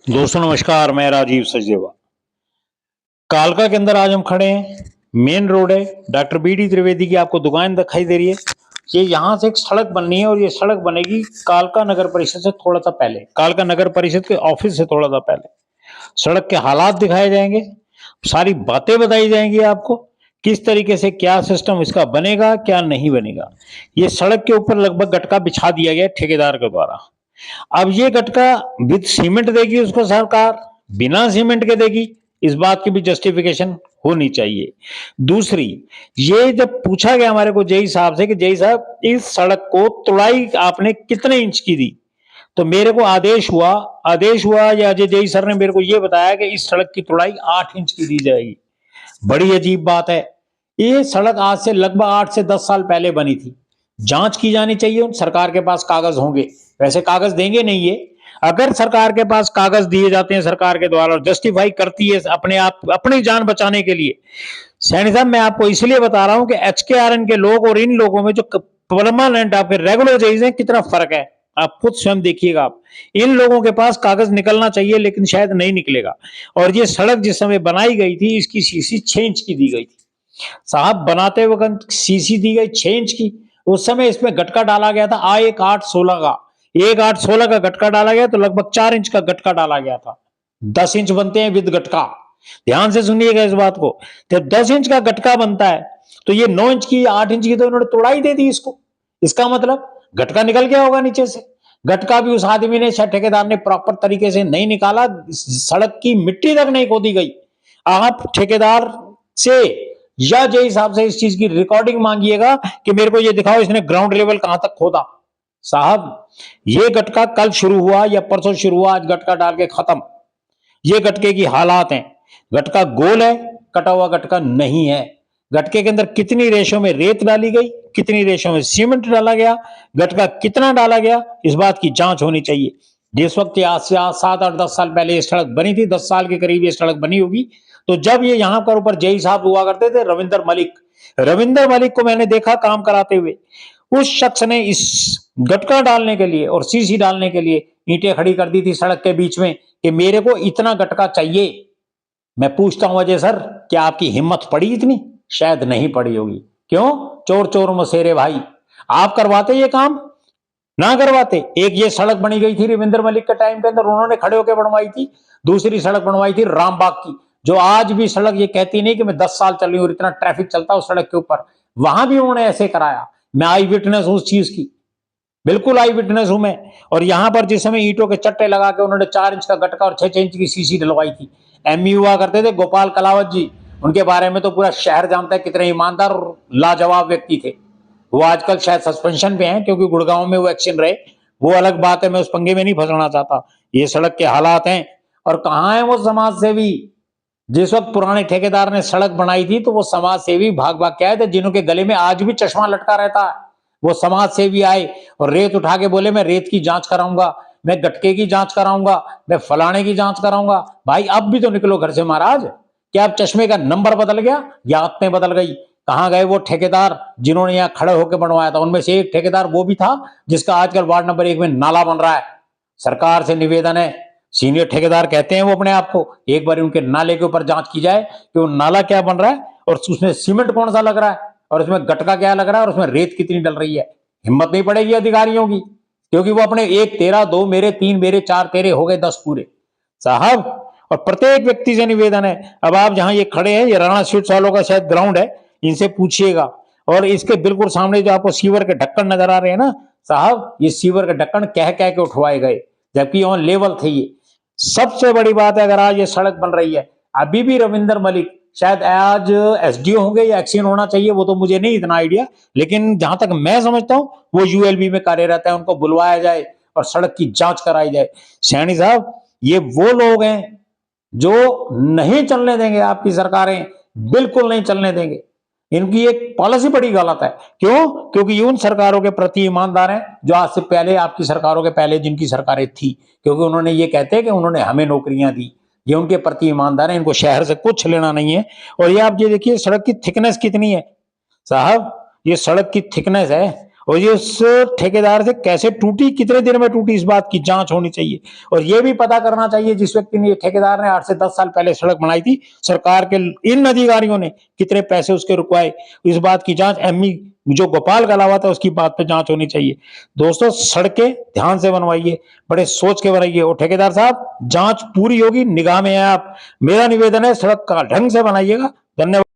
दोस्तों नमस्कार, मैं राजीव सचदेवा। कालका के अंदर आज हम खड़े हैं। मेन रोड है, डॉक्टर बी.डी. त्रिवेदी की आपको दुकान दिखाई दे रही है। ये यहाँ से एक सड़क बननी है और ये सड़क बनेगी कालका नगर परिषद से थोड़ा सा पहले, कालका नगर परिषद के ऑफिस से थोड़ा सा पहले। सड़क के हालात दिखाए जाएंगे, सारी बातें बताई जाएंगी आपको, किस तरीके से क्या सिस्टम इसका बनेगा, क्या नहीं बनेगा। ये सड़क के ऊपर लगभग गटका बिछा दिया गया ठेकेदार के द्वारा। अब ये गटका विद सीमेंट देगी उसको सरकार, बिना सीमेंट के देगी, इस बात की भी जस्टिफिकेशन होनी चाहिए। दूसरी, ये जब पूछा गया हमारे को जेई साहब से कि जेई साहब इस सड़क को तुड़ाई आपने कितने इंच की दी, तो मेरे को आदेश हुआ या जेई सर ने मेरे को ये बताया कि इस सड़क की तुड़ाई 8 इंच की दी जाएगी। बड़ी अजीब बात है। ये सड़क आज से लगभग 8 से 10 साल पहले बनी थी। जांच की जानी चाहिए, सरकार के पास कागज होंगे, वैसे कागज देंगे नहीं ये। अगर सरकार के पास कागज दिए जाते हैं सरकार के द्वारा और जस्टिफाई करती है अपने आप अपनी जान बचाने के लिए। सैनी साहब, मैं आपको इसलिए बता रहा हूं कि एचकेआरएन के लोग और इन लोगों में जो परमानेंट आपके रेगुलर जज हैं, कितना फर्क है आप खुद स्वयं देखिएगा। आप इन लोगों के पास कागज निकलना चाहिए लेकिन शायद नहीं निकलेगा। और ये सड़क जिस समय बनाई गई थी, इसकी सीसी 6 इंच की दी गई थी साहब। बनाते वक्त सीसी दी गई 6 इंच की। उस समय इसमें गटका डाला गया था A1 8 16 का, 1 8 16 का गटका डाला गया, तो लगभग 4 इंच का गटका डाला गया था। 10 इंच बनते हैं विद गटका। ध्यान से सुनिएगा इस बात को। जब 10 इंच का गटका बनता है तो ये 9 इंच की 8 इंच की तो इन्होंने तोड़ाई दे दी इसको। इसका मतलब गटका निकल गया होगा नीचे से। गटका भी उस आदमी ने, ठेकेदार ने प्रॉपर तरीके से नहीं निकाला, सड़क की मिट्टी तक नहीं खोदी गई। आप ठेकेदार से या जे हिसाब से इस चीज की रिकॉर्डिंग मांगिएगा कि मेरे को ये दिखाओ इसने ग्राउंड लेवल कहां तक खोदा। साहब, ये गटका कल शुरू हुआ या परसों शुरू हुआ, आज गटका डाल के खत्म। ये गटके की हालात हैं। गटका गोल है, कटा हुआ गटका नहीं है। गटके के अंदर कितनी रेशो में रेत डाली गई, कितनी रेशो में सीमेंट डाला गया, गटका कितना डाला गया, इस बात की जांच होनी चाहिए। जिस वक्त आज से 7 8 10 साल पहले ये सड़क बनी थी, 10 साल के करीब ये सड़क बनी होगी, तो जब ये यहां पर ऊपर जेई साहब हुआ करते थे, रविंदर मलिक को मैंने देखा काम कराते हुए। उस शख्स ने इस गटका डालने के लिए और सीसी डालने के लिए ईंटें खड़ी कर दी थी सड़क के बीच में कि मेरे को इतना गटका चाहिए। मैं पूछता हूं अजय सर, क्या आपकी हिम्मत पड़ी इतनी? शायद नहीं पड़ी होगी। क्यों? चोर चोर मसेरे भाई। आप करवाते ये काम? ना करवाते। एक ये सड़क बनी गई थी रविंदर मलिक के टाइम के अंदर, उन्होंने खड़े होकर बनवाई थी। दूसरी सड़क बनवाई थी रामबाग की, जो आज भी सड़क ये कहती नहीं कि मैं 10 साल चली और इतना ट्रैफिक चलता उस सड़क के ऊपर, वहां भी उन्होंने ऐसे कराया। मैं आई विटनेस हूं उस चीज की, बिल्कुल आई विटनेस हूं मैं। और यहां पर जिस समय ईंटों के चट्टे लगा के उन्होंने 4 इंच का गटका और 6 6 इंच की सीसी डलवाई थी, एमई हुआ करते थे गोपाल कलावत जी, उनके बारे में तो पूरा शहर जानता है कितने ईमानदार और लाजवाब व्यक्ति थे। वो आजकल शायद सस्पेंशन पे हैं क्योंकि गुड़गांव में वो एक्शन रहे, वो अलग बात है, मैं उस पंगे में नहीं फंसना चाहता। ये सड़क के हालात हैं। और कहां है वो समाज सेवी? जिस वक्त पुराने ठेकेदार ने सड़क बनाई थी तो वो समाज सेवी भाग भाग के आए थे, जिन्होंने गले में आज भी चश्मा लटका रहता है। वो समाज सेवी आए और रेत उठा के बोले मैं रेत की जांच कराऊंगा, मैं गटके की जांच कराऊंगा, मैं फलाने की जांच कराऊंगा। भाई अब भी तो निकलो घर से महाराज। क्या अब चश्मे का नंबर बदल गया या आदतें बदल गई? कहां गए वो ठेकेदार जिन्होंने यहाँ खड़े होकर बनवाया था? उनमें से एक ठेकेदार वो भी था जिसका आजकल वार्ड नंबर 1 में नाला बन रहा है। सरकार से निवेदन है, सीनियर ठेकेदार कहते हैं वो अपने आप को, एक बार उनके नाले के ऊपर जांच की जाए कि वो नाला क्या बन रहा है और उसमें सीमेंट कौन सा लग रहा है और उसमें गटका क्या लग रहा है और उसमें रेत कितनी डल रही है। हिम्मत नहीं पड़ेगी अधिकारियों की, क्योंकि वो अपने एक तेरा, दो मेरे, तीन मेरे, चार तेरे हो गए 10 पूरे साहब। और प्रत्येक व्यक्ति से निवेदन है, अब आप जहां ये खड़े हैं, ये राणा स्वीट्स वालों का शायद ग्राउंड है, इनसे पूछिएगा। और इसके बिल्कुल सामने जो आपको सीवर के ढक्कन नजर आ रहे हैं ना साहब, ये सीवर के ढक्कन कह कह के उठवाए गए, जबकि ऑन लेवल थे ये। सबसे बड़ी बात है, अगर आज ये सड़क बन रही है, अभी भी रविंदर मलिक शायद आज एसडीओ होंगे या एक्सीएन होना चाहिए, वो तो मुझे नहीं इतना आइडिया, लेकिन जहां तक मैं समझता हूं वो यूएलबी में कार्यरत है, उनको बुलवाया जाए और सड़क की जांच कराई जाए। सैनी साहब, ये वो लोग हैं जो नहीं चलने देंगे, आपकी सरकारें बिल्कुल नहीं चलने देंगे। इनकी एक पॉलिसी बड़ी गलत है। क्यों? क्योंकि ये उन सरकारों के प्रति ईमानदार हैं जो आज से पहले, आपकी सरकारों के पहले जिनकी सरकारें थी, क्योंकि उन्होंने ये कहते हैं कि उन्होंने हमें नौकरियां दी। ये उनके प्रति ईमानदार है, इनको शहर से कुछ लेना नहीं है। और ये आप ये देखिए सड़क की थिकनेस कितनी है साहब, ये सड़क की थिकनेस है और ये उस ठेकेदार से कैसे टूटी, कितने दिन में टूटी, इस बात की जांच होनी चाहिए। और ये भी पता करना चाहिए जिस व्यक्ति ने, ठेकेदार ने 8 से 10 साल पहले सड़क बनाई थी, सरकार के इन अधिकारियों ने कितने पैसे उसके रुकवाए, इस बात की जांच एमई जो गोपाल का अलावा था उसकी बात पे जांच होनी चाहिए। दोस्तों, सड़कें ध्यान से बनवाइए, बड़े सोच के बनाइए। और ठेकेदार साहब, जांच पूरी होगी, निगाह में है आप। मेरा निवेदन है, सड़क का ढंग से बनाइएगा। धन्यवाद।